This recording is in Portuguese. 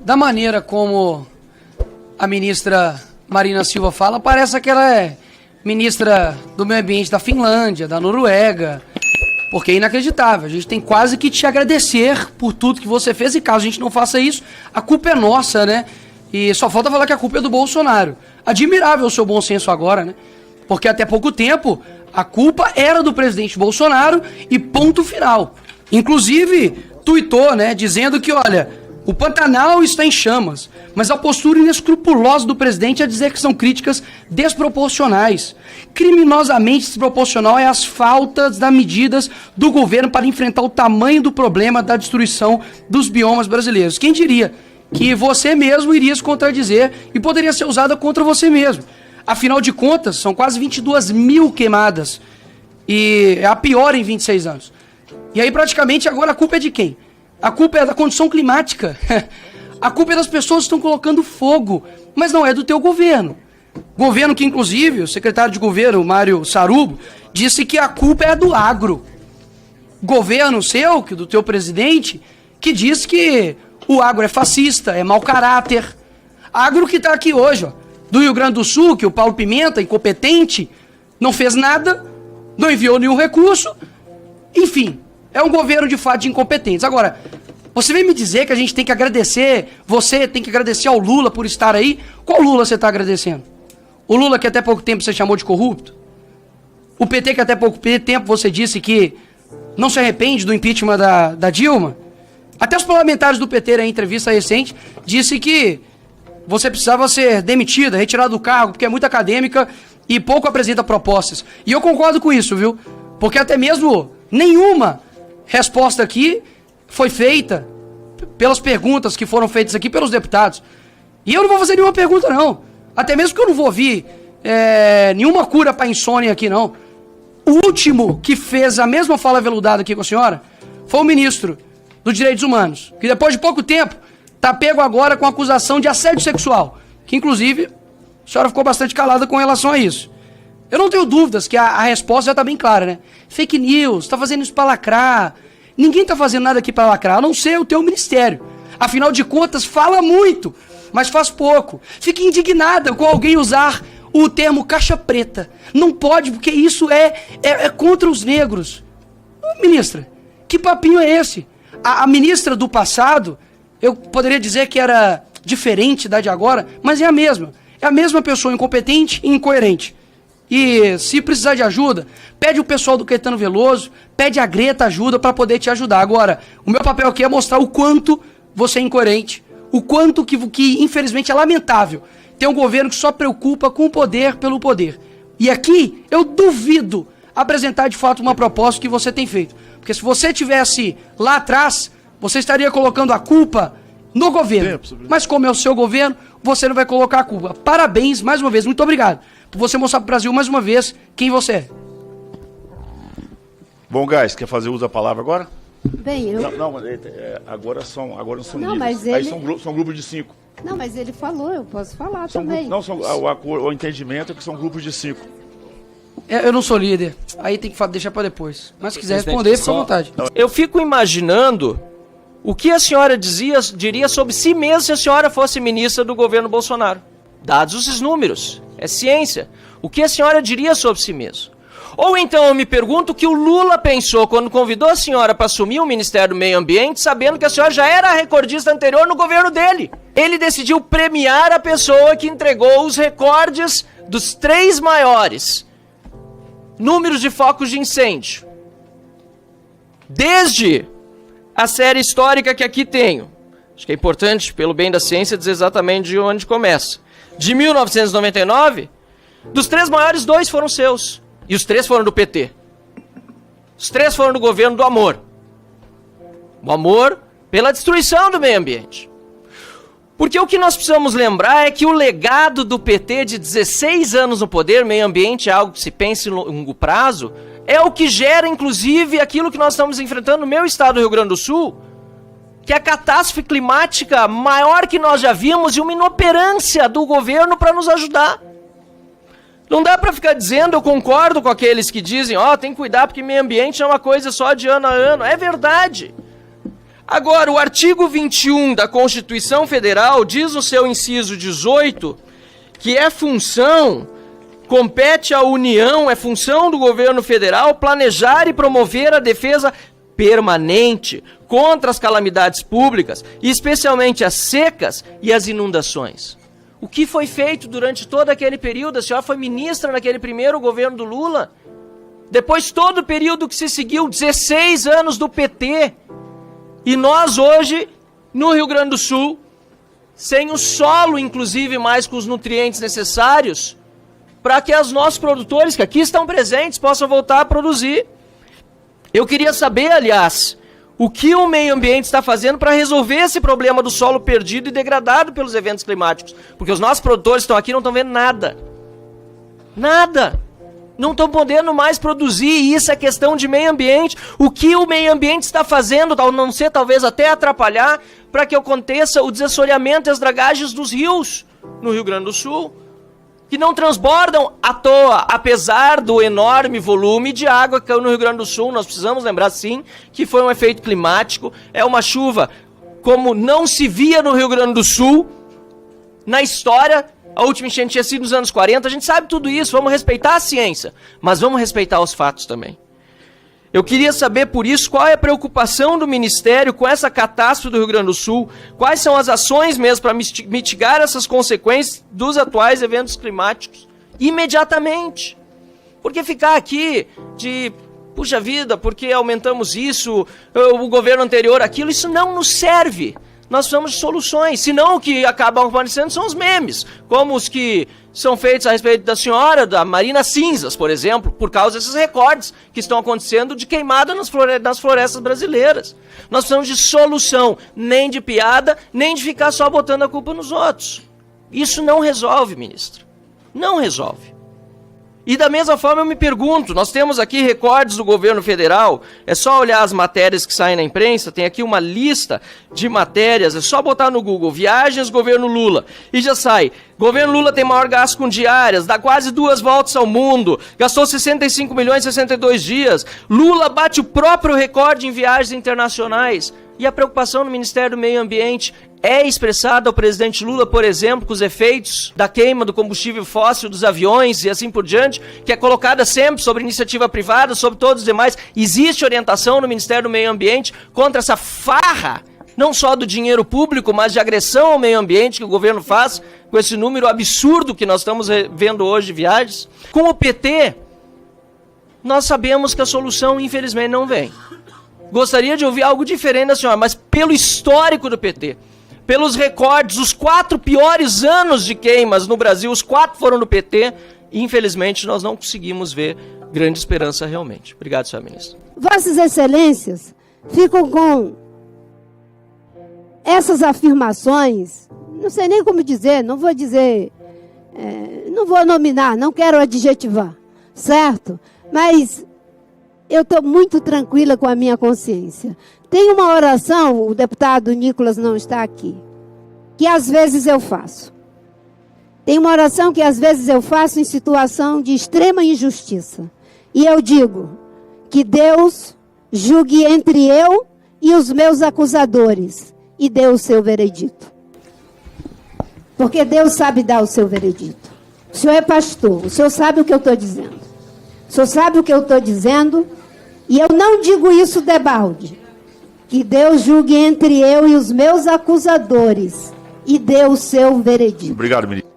da maneira como a ministra Marina Silva fala, parece que ela é ministra do meio ambiente da Finlândia, da Noruega, porque é inacreditável. A gente tem quase que te agradecer por tudo que você fez, e caso a gente não faça isso, a culpa é nossa, né? E só falta falar que a culpa é do Bolsonaro. Admirável o seu bom senso agora, né? Porque até pouco tempo a culpa era do presidente Bolsonaro e ponto final. Inclusive, tuitou, né, dizendo que, olha, o Pantanal está em chamas, mas a postura inescrupulosa do presidente é dizer que são críticas desproporcionais. Criminosamente desproporcional é as faltas das medidas do governo para enfrentar o tamanho do problema da destruição dos biomas brasileiros. Quem diria que você mesmo iria se contradizer e poderia ser usada contra você mesmo? Afinal de contas, são quase 22 mil queimadas, e é a pior em 26 anos. E aí, praticamente, agora a culpa é de quem? A culpa é da condição climática. A culpa é das pessoas que estão colocando fogo, mas não é do teu governo. Governo que, inclusive, o secretário de governo, Mário Sarubo, disse que a culpa é do agro. Governo seu, que do teu presidente, que diz que o agro é fascista, é mau caráter. Agro que está aqui hoje, ó, do Rio Grande do Sul, que o Paulo Pimenta, incompetente, não fez nada, não enviou nenhum recurso, enfim, é um governo de fato de incompetentes. Agora, você vem me dizer que a gente tem que agradecer, você tem que agradecer ao Lula por estar aí? Qual Lula você está agradecendo? O Lula que até pouco tempo você chamou de corrupto? O PT que até pouco tempo você disse que não se arrepende do impeachment da Dilma? Até os parlamentares do PT, em entrevista recente, disse que você precisava ser demitida, retirada do cargo, porque é muito acadêmica e pouco apresenta propostas. E eu concordo com isso, viu? Porque até mesmo nenhuma resposta aqui foi feita pelas perguntas que foram feitas aqui pelos deputados. E eu não vou fazer nenhuma pergunta, não. Até mesmo que eu não vou ouvir nenhuma cura para insônia aqui, não. O último que fez a mesma fala veludada aqui com a senhora foi o ministro dos Direitos Humanos, que depois de pouco tempo tá pego agora com acusação de assédio sexual, que inclusive a senhora ficou bastante calada com relação a isso. Eu não tenho dúvidas que a resposta já tá bem clara, né? Fake news, tá fazendo isso pra lacrar. Ninguém tá fazendo nada aqui pra lacrar, a não ser o teu ministério. Afinal de contas, fala muito, mas faz pouco. Fica indignada com alguém usar o termo caixa preta. Não pode, porque isso é contra os negros. Ministra, que papinho é esse? A ministra do passado, eu poderia dizer que era diferente da de agora, mas é a mesma. É a mesma pessoa incompetente e incoerente. E se precisar de ajuda, pede o pessoal do Caetano Veloso, pede a Greta ajuda para poder te ajudar. Agora, o meu papel aqui é mostrar o quanto você é incoerente, o quanto que infelizmente é lamentável ter um governo que só preocupa com o poder pelo poder. E aqui eu duvido apresentar de fato uma proposta que você tem feito. Porque se você tivesse lá atrás, você estaria colocando a culpa no governo. Mas como é o seu governo, você não vai colocar a culpa. Parabéns, mais uma vez, muito obrigado por você mostrar para o Brasil mais uma vez quem você é. Bom, Gás, quer fazer uso da palavra agora? Bem, eu... Agora não são não, níveis. mas ele... Aí são grupos de 5. Não, mas ele falou, eu posso falar também. O entendimento é que são grupos de 5. Eu não sou líder, aí tem que deixar para depois. Mas se quiser responder, fica à vontade. Eu fico imaginando o que a senhora diria sobre si mesma se a senhora fosse ministra do governo Bolsonaro. Dados esses números, é ciência. O que a senhora diria sobre si mesma? Ou então eu me pergunto o que o Lula pensou quando convidou a senhora para assumir o Ministério do Meio Ambiente, sabendo que a senhora já era a recordista anterior no governo dele. Ele decidiu premiar a pessoa que entregou os recordes dos 3 maiores números de focos de incêndio. Desde a série histórica que aqui tenho, acho que é importante, pelo bem da ciência, dizer exatamente de onde começa. De 1999, dos 3 maiores, 2 foram seus. E os 3 foram do PT. Os 3 foram do governo do amor. O amor pela destruição do meio ambiente. Porque o que nós precisamos lembrar é que o legado do PT de 16 anos no poder, meio ambiente é algo que se pensa em longo prazo, é o que gera, inclusive, aquilo que nós estamos enfrentando no meu estado do Rio Grande do Sul, que é a catástrofe climática maior que nós já vimos e uma inoperância do governo para nos ajudar. Não dá para ficar dizendo, eu concordo com aqueles que dizem, tem que cuidar porque meio ambiente é uma coisa só de ano a ano. É verdade. Agora, o artigo 21 da Constituição Federal diz no seu inciso 18 que compete à União, é função do governo federal planejar e promover a defesa permanente contra as calamidades públicas, e especialmente as secas e as inundações. O que foi feito durante todo aquele período? A senhora foi ministra naquele primeiro governo do Lula. Depois todo o período que se seguiu, 16 anos do PT. E nós hoje, no Rio Grande do Sul, sem o solo, inclusive, mais com os nutrientes necessários, para que os nossos produtores, que aqui estão presentes, possam voltar a produzir. Eu queria saber, aliás, o que o meio ambiente está fazendo para resolver esse problema do solo perdido e degradado pelos eventos climáticos. Porque os nossos produtores que estão aqui não estão vendo nada. Nada. Não estão podendo mais produzir, e isso é questão de meio ambiente. O que o meio ambiente está fazendo, a não ser talvez até atrapalhar, para que aconteça o desassoreamento e as dragagens dos rios no Rio Grande do Sul, que não transbordam à toa, apesar do enorme volume de água que caiu no Rio Grande do Sul. Nós precisamos lembrar, sim, que foi um efeito climático. É uma chuva como não se via no Rio Grande do Sul na história. A última enchente tinha sido nos anos 40, a gente sabe tudo isso, vamos respeitar a ciência, mas vamos respeitar os fatos também. Eu queria saber, por isso, qual é a preocupação do Ministério com essa catástrofe do Rio Grande do Sul, quais são as ações mesmo para mitigar essas consequências dos atuais eventos climáticos, imediatamente. Porque ficar aqui de, puxa vida, porque aumentamos isso, o governo anterior aquilo, isso não nos serve. Nós precisamos de soluções, senão o que acabam aparecendo são os memes, como os que são feitos a respeito da senhora, da Marina Cinzas, por exemplo, por causa desses recordes que estão acontecendo de queimada nas florestas brasileiras. Nós precisamos de solução, nem de piada, nem de ficar só botando a culpa nos outros. Isso não resolve, ministro. Não resolve. E da mesma forma eu me pergunto, nós temos aqui recordes do governo federal, é só olhar as matérias que saem na imprensa, tem aqui uma lista de matérias, é só botar no Google, viagens governo Lula, e já sai. Governo Lula tem maior gasto com diárias, dá quase 2 voltas ao mundo, gastou 65 milhões em 62 dias, Lula bate o próprio recorde em viagens internacionais. E a preocupação no Ministério do Meio Ambiente é expressada ao presidente Lula, por exemplo, com os efeitos da queima do combustível fóssil dos aviões e assim por diante, que é colocada sempre sobre iniciativa privada, sobre todos os demais. Existe orientação no Ministério do Meio Ambiente contra essa farra, não só do dinheiro público, mas de agressão ao meio ambiente que o governo faz com esse número absurdo que nós estamos vendo hoje de viagens. Com o PT, nós sabemos que a solução, infelizmente, não vem. Gostaria de ouvir algo diferente da senhora, mas pelo histórico do PT, pelos recordes, os 4 piores anos de queimas no Brasil, os 4 foram do PT, e infelizmente nós não conseguimos ver grande esperança realmente. Obrigado, senhora ministra. Vossas Excelências ficam com essas afirmações, não sei nem como dizer, não vou dizer, não vou nominar, não quero adjetivar, certo? Mas eu estou muito tranquila com a minha consciência. Tem uma oração, o deputado Nicolas não está aqui, que às vezes eu faço. Tem uma oração que às vezes eu faço em situação de extrema injustiça. E eu digo que Deus julgue entre eu e os meus acusadores e dê o seu veredito. Porque Deus sabe dar o seu veredito. O senhor é pastor, o senhor sabe o que eu estou dizendo. O senhor sabe o que eu estou dizendo, e eu não digo isso debalde. Que Deus julgue entre eu e os meus acusadores e dê o seu veredito. Obrigado, ministro.